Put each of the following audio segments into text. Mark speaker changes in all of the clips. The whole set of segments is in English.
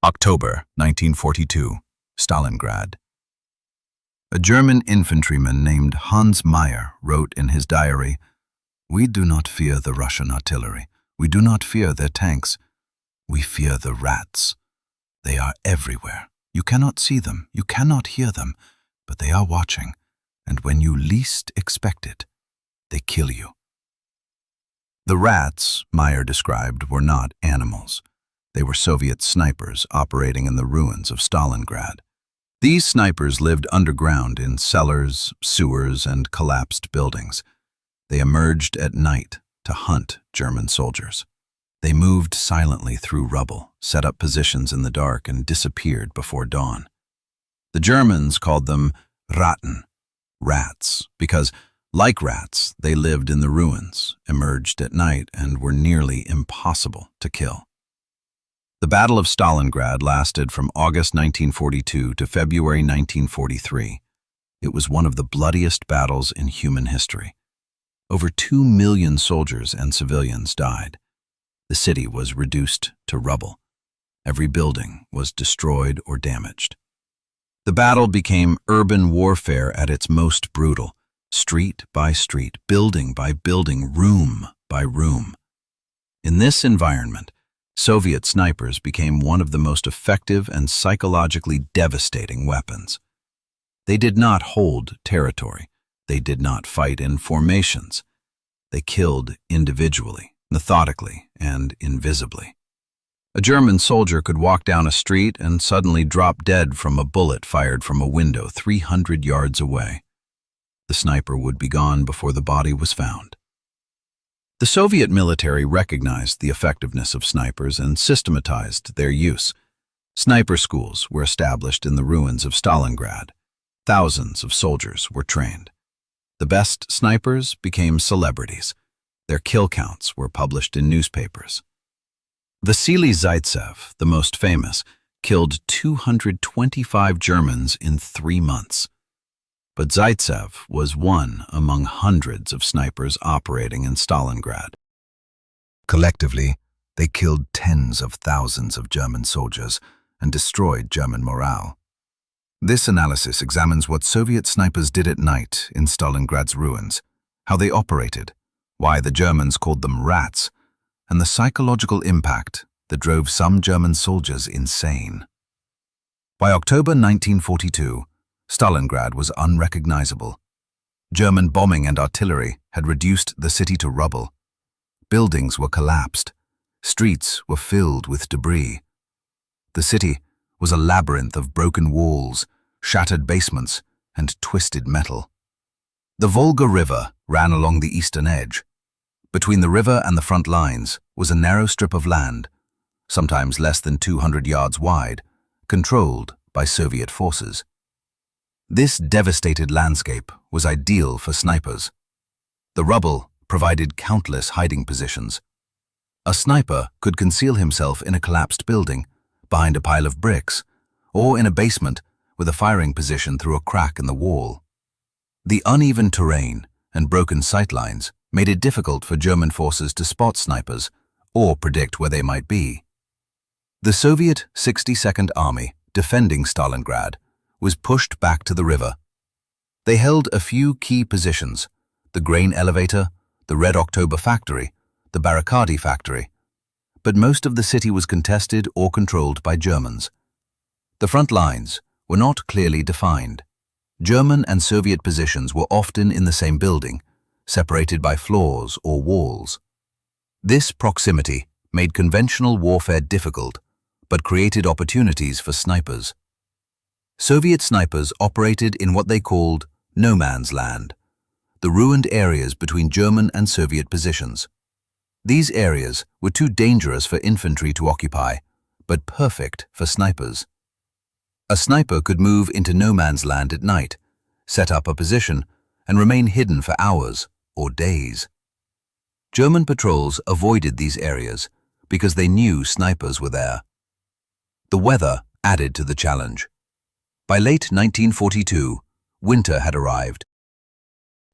Speaker 1: October 1942, Stalingrad. A German infantryman named Hans Meyer wrote in his diary, "We do not fear the Russian artillery. We do not fear their tanks. We fear the rats. They are everywhere. You cannot see them, you cannot hear them, but they are watching, and when you least expect it, they kill you." The rats, Meyer described, were not animals. They were Soviet snipers operating in the ruins of Stalingrad. These snipers lived underground in cellars, sewers, and collapsed buildings. They emerged at night to hunt German soldiers. They moved silently through rubble, set up positions in the dark, and disappeared before dawn. The Germans called them Ratten, rats, because, like rats, they lived in the ruins, emerged at night, and were nearly impossible to kill. The Battle of Stalingrad lasted from August 1942 to February 1943. It was one of the bloodiest battles in human history. Over 2 million soldiers and civilians died. The city was reduced to rubble. Every building was destroyed or damaged. The battle became urban warfare at its most brutal, street by street, building by building, room by room. In this environment, Soviet snipers became one of the most effective and psychologically devastating weapons. They did not hold territory. They did not fight in formations. They killed individually, methodically, and invisibly. A German soldier could walk down a street and suddenly drop dead from a bullet fired from a window 300 yards away. The sniper would be gone before the body was found. The Soviet military recognized the effectiveness of snipers and systematized their use. Sniper schools were established in the ruins of Stalingrad. Thousands of soldiers were trained. The best snipers became celebrities. Their kill counts were published in newspapers. Vasily Zaitsev, the most famous, killed 225 Germans in 3 months. But Zaitsev was one among hundreds of snipers operating in Stalingrad. Collectively, they killed tens of thousands of German soldiers and destroyed German morale. This analysis examines what Soviet snipers did at night in Stalingrad's ruins, how they operated, why the Germans called them rats, and the psychological impact that drove some German soldiers insane. By October 1942, Stalingrad was unrecognizable. German bombing and artillery had reduced the city to rubble. Buildings were collapsed. Streets were filled with debris. The city was a labyrinth of broken walls, shattered basements, and twisted metal. The Volga River ran along the eastern edge. Between the river and the front lines was a narrow strip of land, sometimes less than 200 yards wide, controlled by Soviet forces. This devastated landscape was ideal for snipers. The rubble provided countless hiding positions. A sniper could conceal himself in a collapsed building, behind a pile of bricks, or in a basement with a firing position through a crack in the wall. The uneven terrain and broken sightlines made it difficult for German forces to spot snipers or predict where they might be. The Soviet 62nd Army, defending Stalingrad, was pushed back to the river. They held a few key positions: the grain elevator, the Red October factory, the Barricadi factory. But most of the city was contested or controlled by Germans. The front lines were not clearly defined. German and Soviet positions were often in the same building, separated by floors or walls. This proximity made conventional warfare difficult, but created opportunities for snipers. Soviet snipers operated in what they called no man's land, the ruined areas between German and Soviet positions. These areas were too dangerous for infantry to occupy, but perfect for snipers. A sniper could move into no man's land at night, set up a position, and remain hidden for hours or days. German patrols avoided these areas because they knew snipers were there. The weather added to the challenge. By late 1942, winter had arrived.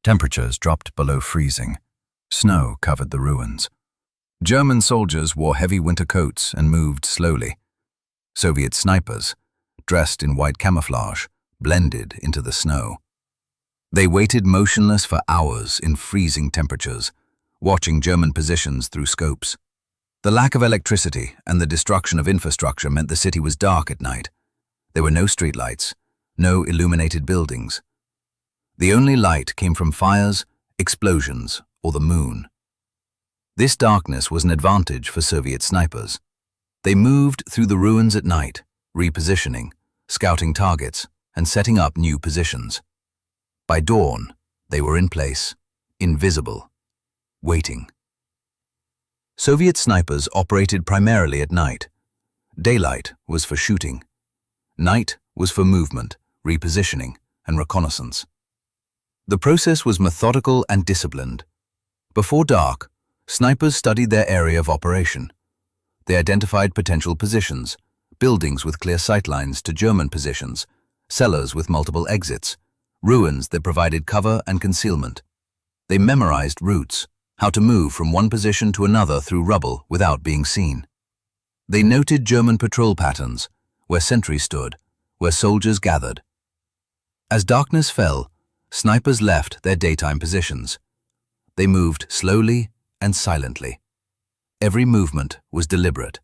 Speaker 1: Temperatures dropped below freezing. Snow covered the ruins. German soldiers wore heavy winter coats and moved slowly. Soviet snipers, dressed in white camouflage, blended into the snow. They waited motionless for hours in freezing temperatures, watching German positions through scopes. The lack of electricity and the destruction of infrastructure meant the city was dark at night. There were no streetlights, no illuminated buildings. The only light came from fires, explosions, or the moon. This darkness was an advantage for Soviet snipers. They moved through the ruins at night, repositioning, scouting targets, and setting up new positions. By dawn, they were in place, invisible, waiting. Soviet snipers operated primarily at night. Daylight was for shooting. Night was for movement, repositioning, and reconnaissance. The process was methodical and disciplined. Before dark, snipers studied their area of operation. They identified potential positions, buildings with clear sightlines to German positions, cellars with multiple exits, ruins that provided cover and concealment. They memorized routes, how to move from one position to another through rubble without being seen. They noted German patrol patterns, where sentries stood, where soldiers gathered. As darkness fell, snipers left their daytime positions. They moved slowly and silently. Every movement was deliberate.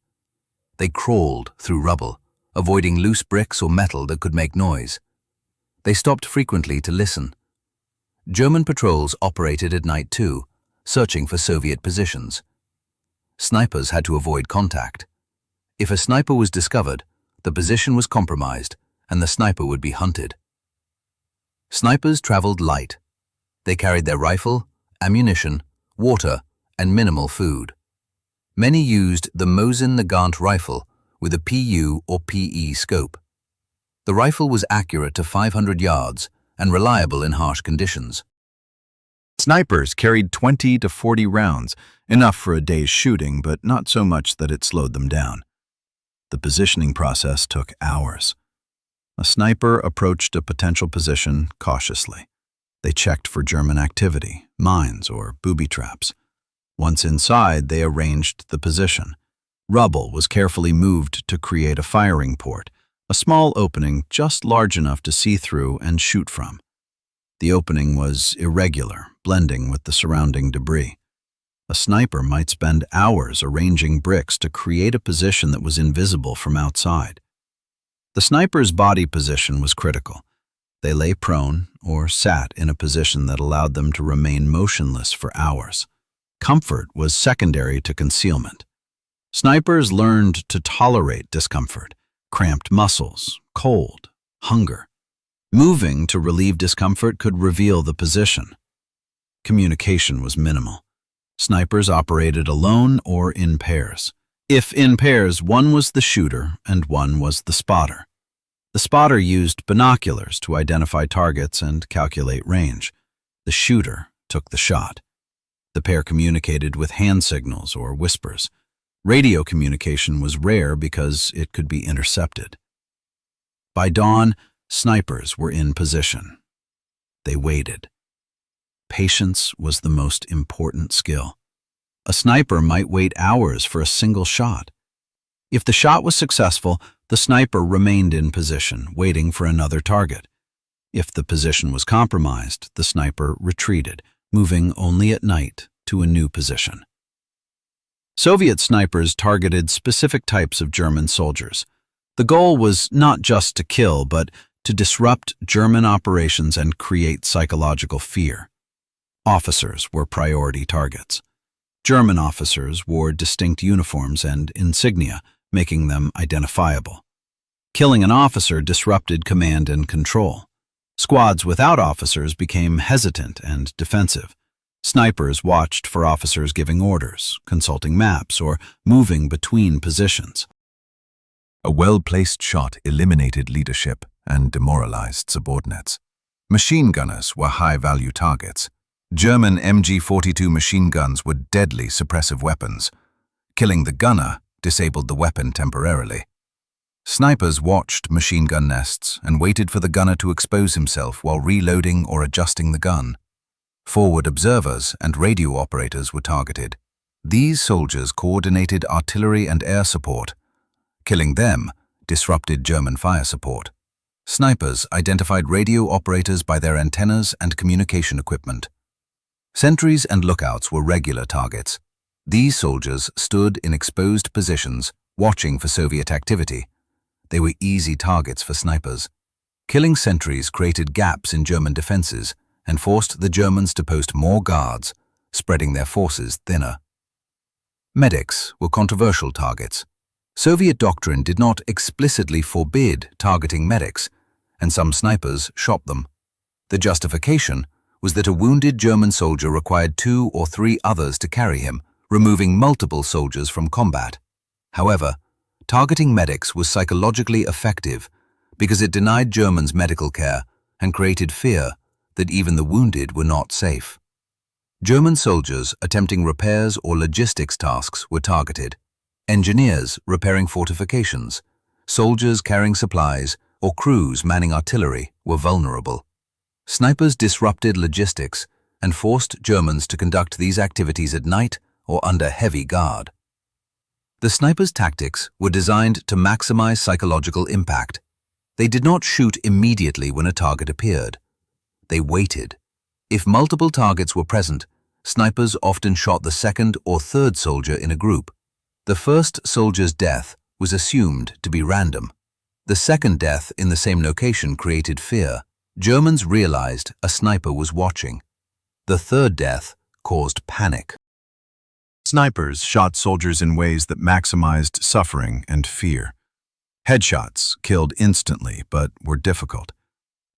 Speaker 1: They crawled through rubble, avoiding loose bricks or metal that could make noise. They stopped frequently to listen. German patrols operated at night too, searching for Soviet positions. Snipers had to avoid contact. If a sniper was discovered, the position was compromised and the sniper would be hunted. Snipers traveled light. They carried their rifle, ammunition, water, and minimal food. Many used the Mosin-Nagant rifle with a PU or PE scope. The rifle was accurate to 500 yards and reliable in harsh conditions.
Speaker 2: Snipers carried 20 to 40 rounds, enough for a day's shooting, but not so much that it slowed them down. The positioning process took hours. A sniper approached a potential position cautiously. They checked for German activity, mines, or booby traps. Once inside, they arranged the position. Rubble was carefully moved to create a firing port, a small opening just large enough to see through and shoot from. The opening was irregular, blending with the surrounding debris. A sniper might spend hours arranging bricks to create a position that was invisible from outside. The sniper's body position was critical. They lay prone or sat in a position that allowed them to remain motionless for hours. Comfort was secondary to concealment. Snipers learned to tolerate discomfort, cramped muscles, cold, hunger. Moving to relieve discomfort could reveal the position. Communication was minimal. Snipers operated alone or in pairs. If in pairs, one was the shooter and one was the spotter. The spotter used binoculars to identify targets and calculate range. The shooter took the shot. The pair communicated with hand signals or whispers. Radio communication was rare because it could be intercepted. By dawn, snipers were in position. They waited. Patience was the most important skill. A sniper might wait hours for a single shot. If the shot was successful, the sniper remained in position, waiting for another target. If the position was compromised, the sniper retreated, moving only at night to a new position. Soviet snipers targeted specific types of German soldiers. The goal was not just to kill, but to disrupt German operations and create psychological fear. Officers were priority targets. German officers wore distinct uniforms and insignia, making them identifiable. Killing an officer disrupted command and control. Squads without officers became hesitant and defensive. Snipers watched for officers giving orders, consulting maps, or moving between positions.
Speaker 1: A well-placed shot eliminated leadership and demoralized subordinates. Machine gunners were high-value targets. German MG-42 machine guns were deadly suppressive weapons. Killing the gunner disabled the weapon temporarily. Snipers watched machine gun nests and waited for the gunner to expose himself while reloading or adjusting the gun. Forward observers and radio operators were targeted. These soldiers coordinated artillery and air support. Killing them disrupted German fire support. Snipers identified radio operators by their antennas and communication equipment. Sentries and lookouts were regular targets. These soldiers stood in exposed positions, watching for Soviet activity. They were easy targets for snipers. Killing sentries created gaps in German defenses and forced the Germans to post more guards, spreading their forces thinner. Medics were controversial targets. Soviet doctrine did not explicitly forbid targeting medics, and some snipers shot them. The justification was that a wounded German soldier required 2 or 3 others to carry him, removing multiple soldiers from combat. However, targeting medics was psychologically effective because it denied Germans medical care and created fear that even the wounded were not safe. German soldiers attempting repairs or logistics tasks were targeted. Engineers repairing fortifications, soldiers carrying supplies, or crews manning artillery were vulnerable. Snipers disrupted logistics and forced Germans to conduct these activities at night or under heavy guard. The snipers' tactics were designed to maximize psychological impact. They did not shoot immediately when a target appeared. They waited. If multiple targets were present, snipers often shot the second or third soldier in a group. The first soldier's death was assumed to be random. The second death in the same location created fear. Germans realized a sniper was watching. The third death caused panic.
Speaker 2: Snipers shot soldiers in ways that maximized suffering and fear. Headshots killed instantly but were difficult.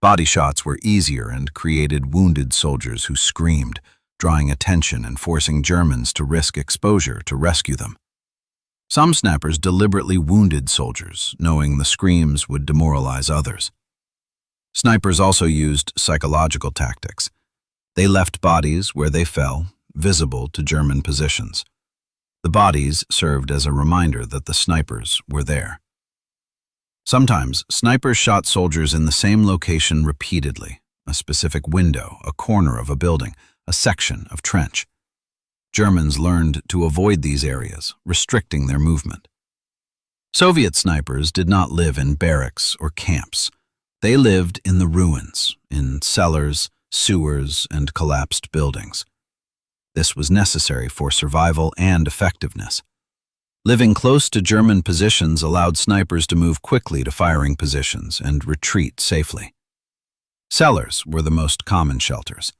Speaker 2: Body shots were easier and created wounded soldiers who screamed, drawing attention and forcing Germans to risk exposure to rescue them. Some snappers deliberately wounded soldiers, knowing the screams would demoralize others. Snipers also used psychological tactics. They left bodies where they fell, visible to German positions. The bodies served as a reminder that the snipers were there. Sometimes, snipers shot soldiers in the same location repeatedly, a specific window, a corner of a building, a section of trench. Germans learned to avoid these areas, restricting their movement. Soviet snipers did not live in barracks or camps. They lived in the ruins, in cellars, sewers, and collapsed buildings. This was necessary for survival and effectiveness. Living close to German positions allowed snipers to move quickly to firing positions and retreat safely. Cellars were the most common shelters.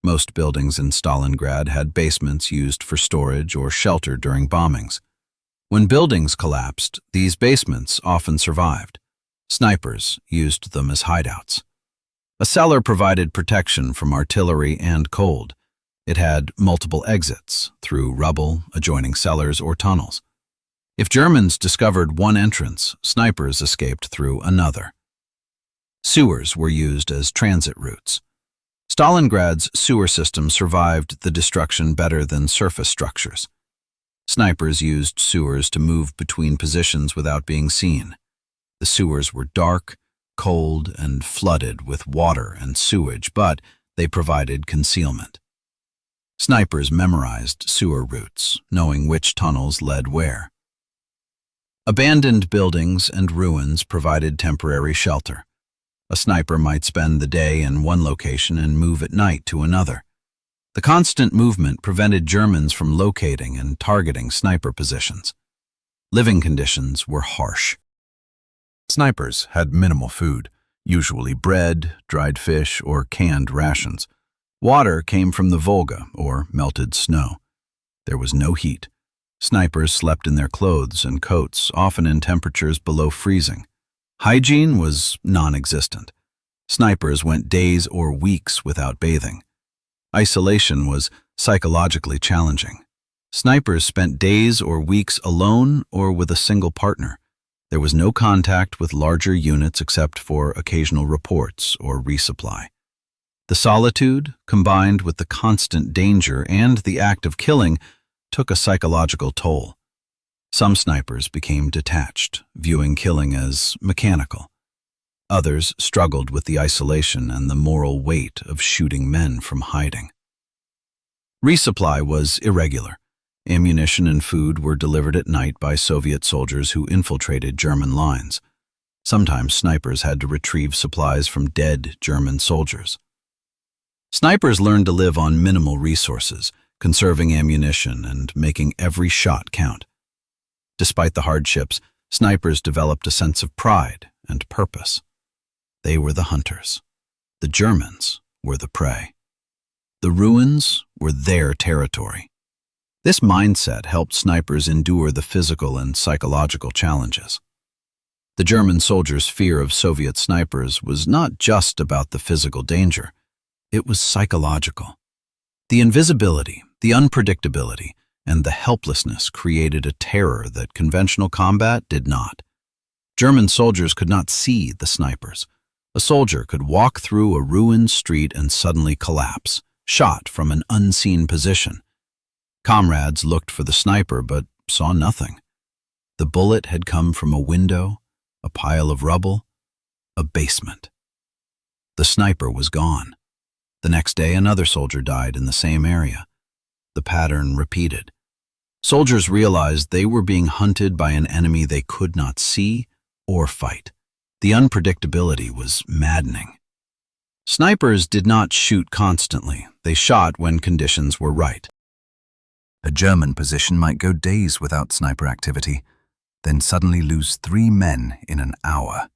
Speaker 2: Most buildings in Stalingrad had basements used for storage or shelter during bombings. When buildings collapsed, these basements often survived. Snipers used them as hideouts. A cellar provided protection from artillery and cold. It had multiple exits through rubble, adjoining cellars, or tunnels. If Germans discovered one entrance, snipers escaped through another. Sewers were used as transit routes. Stalingrad's sewer system survived the destruction better than surface structures. Snipers used sewers to move between positions without being seen. The sewers were dark, cold, and flooded with water and sewage, but they provided concealment. Snipers memorized sewer routes, knowing which tunnels led where. Abandoned buildings and ruins provided temporary shelter. A sniper might spend the day in one location and move at night to another. The constant movement prevented Germans from locating and targeting sniper positions. Living conditions were harsh. Snipers had minimal food, usually bread, dried fish, or canned rations. Water came from the Volga, or melted snow. There was no heat. Snipers slept in their clothes and coats, often in temperatures below freezing. Hygiene was non-existent. Snipers went days or weeks without bathing. Isolation was psychologically challenging. Snipers spent days or weeks alone or with a single partner. There was no contact with larger units except for occasional reports or resupply. The solitude, combined with the constant danger and the act of killing, took a psychological toll. Some snipers became detached, viewing killing as mechanical. Others struggled with the isolation and the moral weight of shooting men from hiding. Resupply was irregular. Ammunition and food were delivered at night by Soviet soldiers who infiltrated German lines. Sometimes snipers had to retrieve supplies from dead German soldiers. Snipers learned to live on minimal resources, conserving ammunition and making every shot count. Despite the hardships, snipers developed a sense of pride and purpose. They were the hunters. The Germans were the prey. The ruins were their territory. This mindset helped snipers endure the physical and psychological challenges. The German soldiers' fear of Soviet snipers was not just about the physical danger. It was psychological. The invisibility, the unpredictability, and the helplessness created a terror that conventional combat did not. German soldiers could not see the snipers. A soldier could walk through a ruined street and suddenly collapse, shot from an unseen position. Comrades looked for the sniper but saw nothing. The bullet had come from a window, a pile of rubble, a basement. The sniper was gone. The next day, another soldier died in the same area. The pattern repeated. Soldiers realized they were being hunted by an enemy they could not see or fight. The unpredictability was maddening. Snipers did not shoot constantly. They shot when conditions were right.
Speaker 1: A German position might go days without sniper activity, then suddenly lose 3 men in an hour.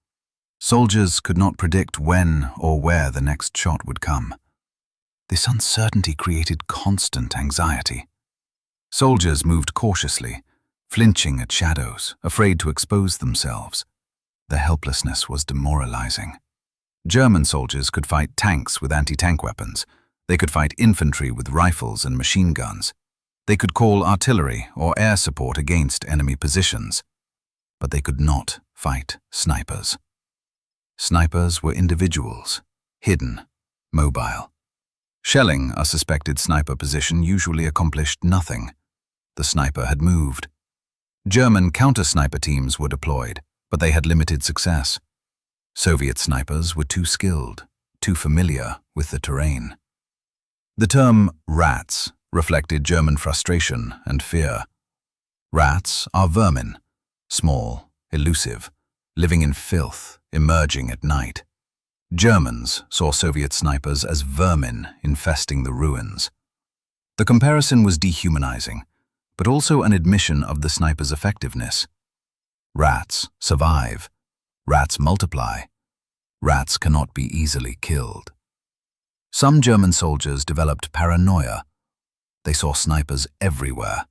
Speaker 1: Soldiers could not predict when or where the next shot would come. This uncertainty created constant anxiety. Soldiers moved cautiously, flinching at shadows, afraid to expose themselves. The helplessness was demoralizing. German soldiers could fight tanks with anti-tank weapons. They could fight infantry with rifles and machine guns. They could call artillery or air support against enemy positions. But they could not fight snipers. Snipers were individuals, hidden, mobile. Shelling a suspected sniper position usually accomplished nothing. The sniper had moved. German counter-sniper teams were deployed, but they had limited success. Soviet snipers were too skilled, too familiar with the terrain. The term rats reflected German frustration and fear. Rats are vermin, small, elusive, living in filth, emerging at night. Germans saw Soviet snipers as vermin infesting the ruins. The comparison was dehumanizing, but also an admission of the sniper's effectiveness. Rats survive. Rats multiply. Rats cannot be easily killed. Some German soldiers developed paranoia. They saw snipers everywhere.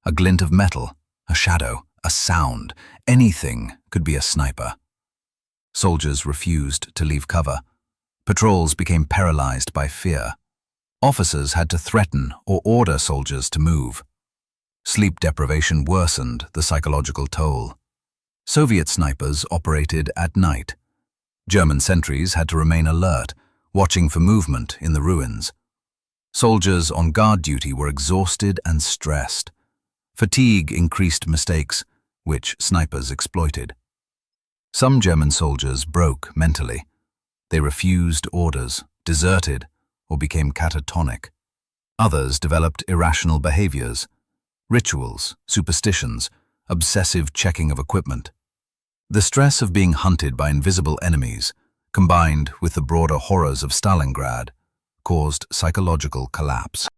Speaker 1: A glint of metal, a shadow, a sound, anything could be a sniper. Soldiers refused to leave cover. Patrols became paralyzed by fear. Officers had to threaten or order soldiers to move. Sleep deprivation worsened the psychological toll. Soviet snipers operated at night. German sentries had to remain alert, watching for movement in the ruins. Soldiers on guard duty were exhausted and stressed. Fatigue increased mistakes, which snipers exploited. Some German soldiers broke mentally. They refused orders, deserted, or became catatonic. Others developed irrational behaviors, rituals, superstitions, obsessive checking of equipment. The stress of being hunted by invisible enemies, combined with the broader horrors of Stalingrad, caused psychological collapse.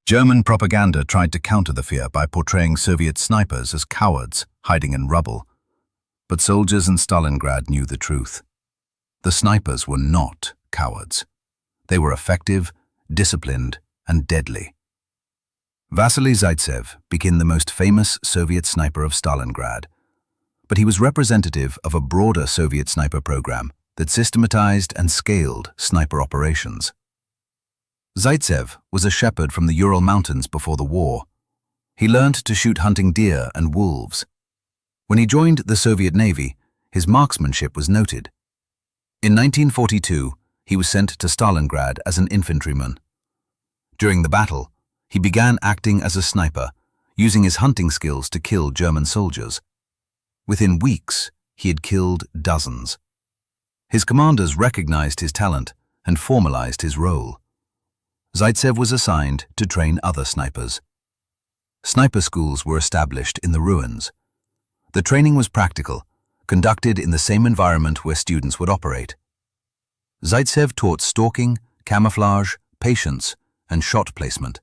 Speaker 1: German propaganda tried to counter the fear by portraying Soviet snipers as cowards hiding in rubble. But soldiers in Stalingrad knew the truth. The snipers were not cowards. They were effective, disciplined, and deadly. Vasily Zaitsev became the most famous Soviet sniper of Stalingrad, but he was representative of a broader Soviet sniper program that systematized and scaled sniper operations. Zaitsev was a shepherd from the Ural Mountains before the war. He learned to shoot hunting deer and wolves. When he joined the Soviet Navy, his marksmanship was noted. In 1942, he was sent to Stalingrad as an infantryman. During the battle, he began acting as a sniper, using his hunting skills to kill German soldiers. Within weeks, he had killed dozens. His commanders recognized his talent and formalized his role. Zaitsev was assigned to train other snipers. Sniper schools were established in the ruins. The training was practical, conducted in the same environment where students would operate. Zaitsev taught stalking, camouflage, patience, and shot placement.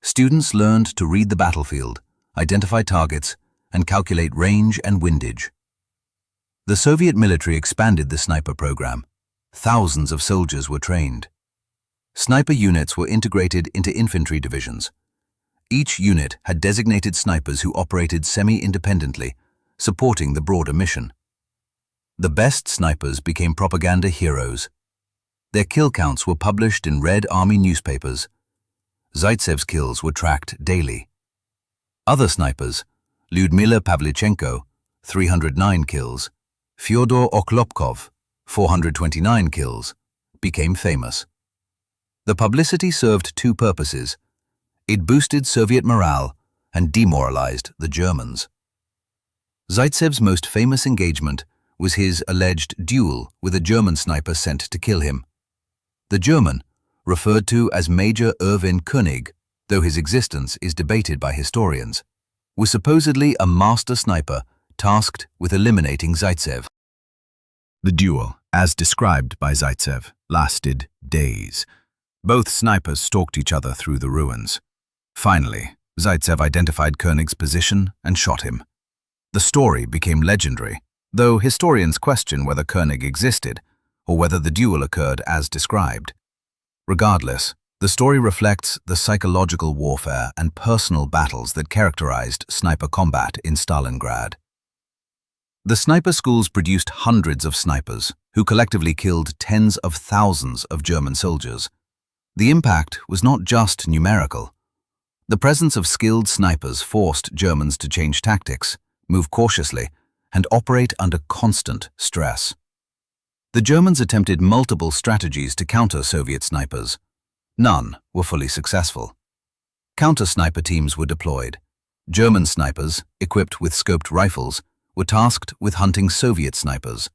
Speaker 1: Students learned to read the battlefield, identify targets, and calculate range and windage. The Soviet military expanded the sniper program. Thousands of soldiers were trained. Sniper units were integrated into infantry divisions. Each unit had designated snipers who operated semi-independently, supporting the broader mission. The best snipers became propaganda heroes. Their kill counts were published in Red Army newspapers. Zaitsev's kills were tracked daily. Other snipers, Lyudmila Pavlichenko, 309 kills, Fyodor Oklopkov, 429 kills, became famous. The publicity served two purposes. It boosted Soviet morale and demoralized the Germans. Zaitsev's most famous engagement was his alleged duel with a German sniper sent to kill him. The German, referred to as Major Erwin König, though his existence is debated by historians, was supposedly a master sniper tasked with eliminating Zaitsev.
Speaker 2: The duel, as described by Zaitsev, lasted days. Both snipers stalked each other through the ruins. Finally, Zaitsev identified Koenig's position and shot him. The story became legendary, though historians question whether Koenig existed or whether the duel occurred as described. Regardless, the story reflects the psychological warfare and personal battles that characterized sniper combat in Stalingrad. The sniper schools produced hundreds of snipers who collectively killed tens of thousands of German soldiers. The impact was not just numerical. The presence of skilled snipers forced Germans to change tactics, move cautiously, and operate under constant stress. The Germans attempted multiple strategies to counter Soviet snipers. None were fully successful. Counter-sniper teams were deployed. German snipers, equipped with scoped rifles, were tasked with hunting Soviet snipers.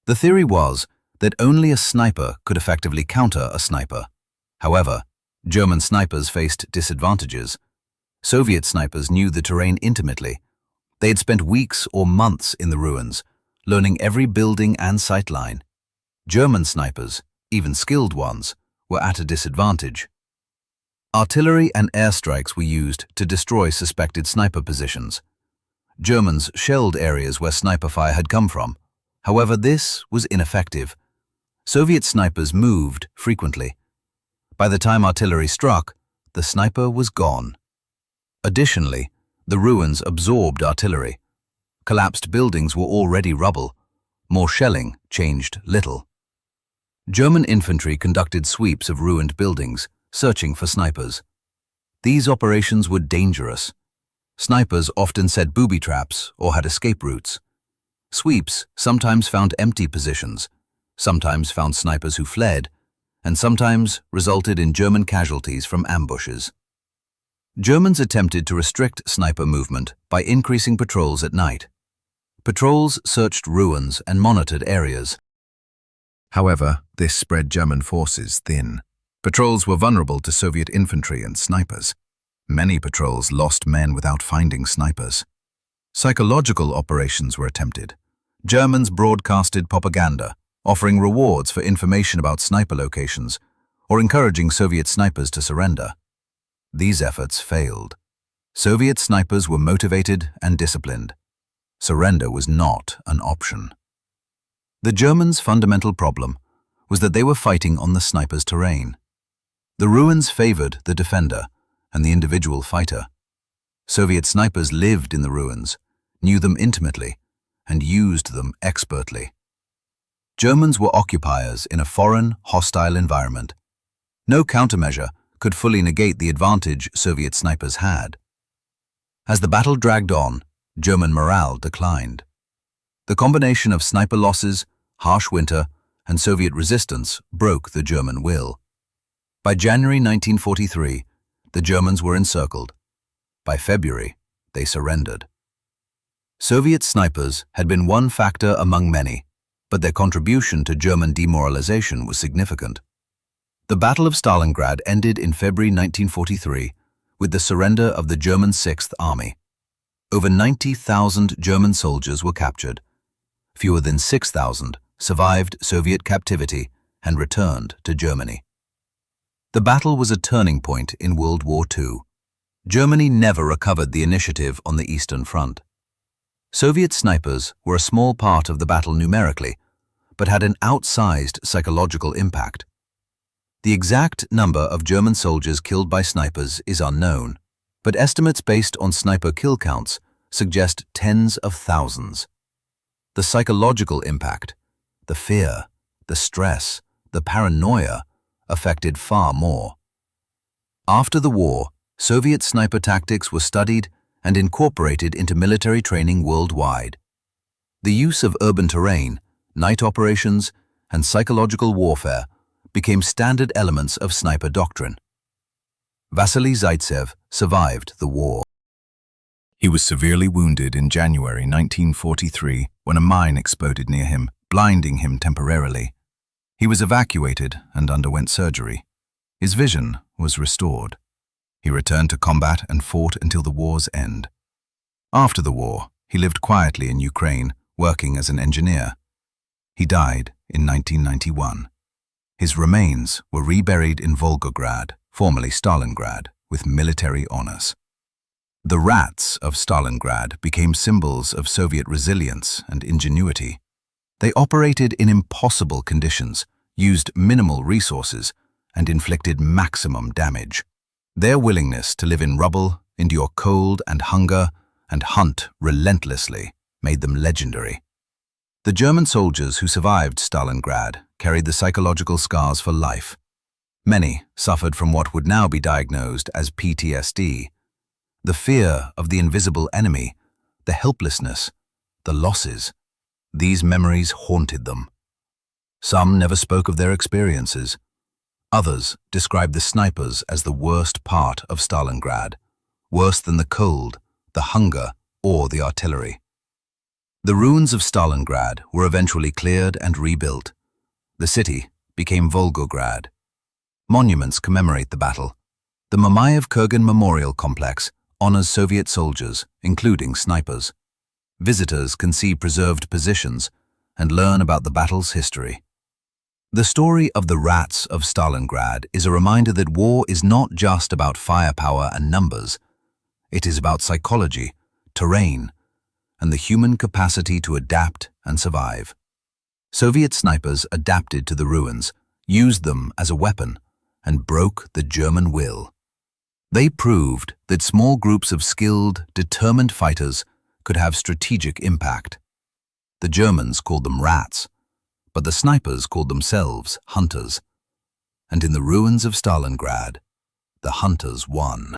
Speaker 2: The theory was that only a sniper could effectively counter a sniper. However, German snipers faced disadvantages. Soviet snipers knew the terrain intimately. They had spent weeks or months in the ruins, learning every building and sightline. German snipers, even skilled ones, were at a disadvantage. Artillery and airstrikes were used to destroy suspected sniper positions. Germans shelled areas where sniper fire had come from. However, this was ineffective. Soviet snipers moved frequently. By the time artillery struck, the sniper was gone. Additionally, the ruins absorbed artillery. Collapsed buildings were already rubble. More shelling changed little. German infantry conducted sweeps of ruined buildings, searching for snipers. These operations were dangerous. Snipers often set booby traps or had escape routes. Sweeps sometimes found empty positions, sometimes found snipers who fled, and sometimes resulted in German casualties from ambushes. Germans attempted to restrict sniper movement by increasing patrols at night. Patrols searched ruins and monitored areas. However, this spread German forces thin. Patrols were vulnerable to Soviet infantry and snipers. Many patrols lost men without finding snipers. Psychological operations were attempted. Germans broadcasted propaganda, offering rewards for information about sniper locations or encouraging Soviet snipers to surrender. These efforts failed. Soviet snipers were motivated and disciplined. Surrender was not an option. The Germans' fundamental problem was that they were fighting on the sniper's terrain. The ruins favored the defender and the individual fighter. Soviet snipers lived in the ruins, knew them intimately, and used them expertly. Germans were occupiers in a foreign, hostile environment. No countermeasure could fully negate the advantage Soviet snipers had. As the battle dragged on, German morale declined. The combination of sniper losses, harsh winter, and Soviet resistance broke the German will. By January 1943, the Germans were encircled. By February, they surrendered. Soviet snipers had been one factor among many, but their contribution to German demoralization was significant. The Battle of Stalingrad ended in February 1943 with the surrender of the German 6th Army. Over 90,000 German soldiers were captured,
Speaker 1: fewer than 6,000 survived Soviet captivity and returned to Germany. The battle was a turning point in World War II. Germany never recovered the initiative on the Eastern Front. Soviet snipers were a small part of the battle numerically, but had an outsized psychological impact. The exact number of German soldiers killed by snipers is unknown, but estimates based on sniper kill counts suggest tens of thousands. The psychological impact, the fear, the stress, the paranoia, affected far more. After the war, Soviet sniper tactics were studied and incorporated into military training worldwide. The use of urban terrain, night operations, and psychological warfare became standard elements of sniper doctrine. Vasily Zaitsev survived the war. He was severely wounded in January 1943 when a mine exploded near him, blinding him temporarily. He was evacuated and underwent surgery. His vision was restored. He returned to combat and fought until the war's end. After the war, he lived quietly in Ukraine, working as an engineer. He died in 1991. His remains were reburied in Volgograd, formerly Stalingrad, with military honors. The rats of Stalingrad became symbols of Soviet resilience and ingenuity. They operated in impossible conditions, used minimal resources, and inflicted maximum damage. Their willingness to live in rubble, endure cold and hunger, and hunt relentlessly made them legendary. The German soldiers who survived Stalingrad carried the psychological scars for life. Many suffered from what would now be diagnosed as PTSD. The fear of the invisible enemy, the helplessness, the losses. These memories haunted them. Some never spoke of their experiences. Others described the snipers as the worst part of Stalingrad, worse than the cold, the hunger, or the artillery. The ruins of Stalingrad were eventually cleared and rebuilt. The city became Volgograd. Monuments commemorate the battle. The Mamayev-Kurgan Memorial Complex honors Soviet soldiers, including snipers. Visitors can see preserved positions and learn about the battle's history. The story of the rats of Stalingrad is a reminder that war is not just about firepower and numbers. It is about psychology, terrain, and the human capacity to adapt and survive. Soviet snipers adapted to the ruins, used them as a weapon, and broke the German will. They proved that small groups of skilled, determined fighters could have strategic impact. The Germans called them rats, but the snipers called themselves hunters. And in the ruins of Stalingrad, the hunters won.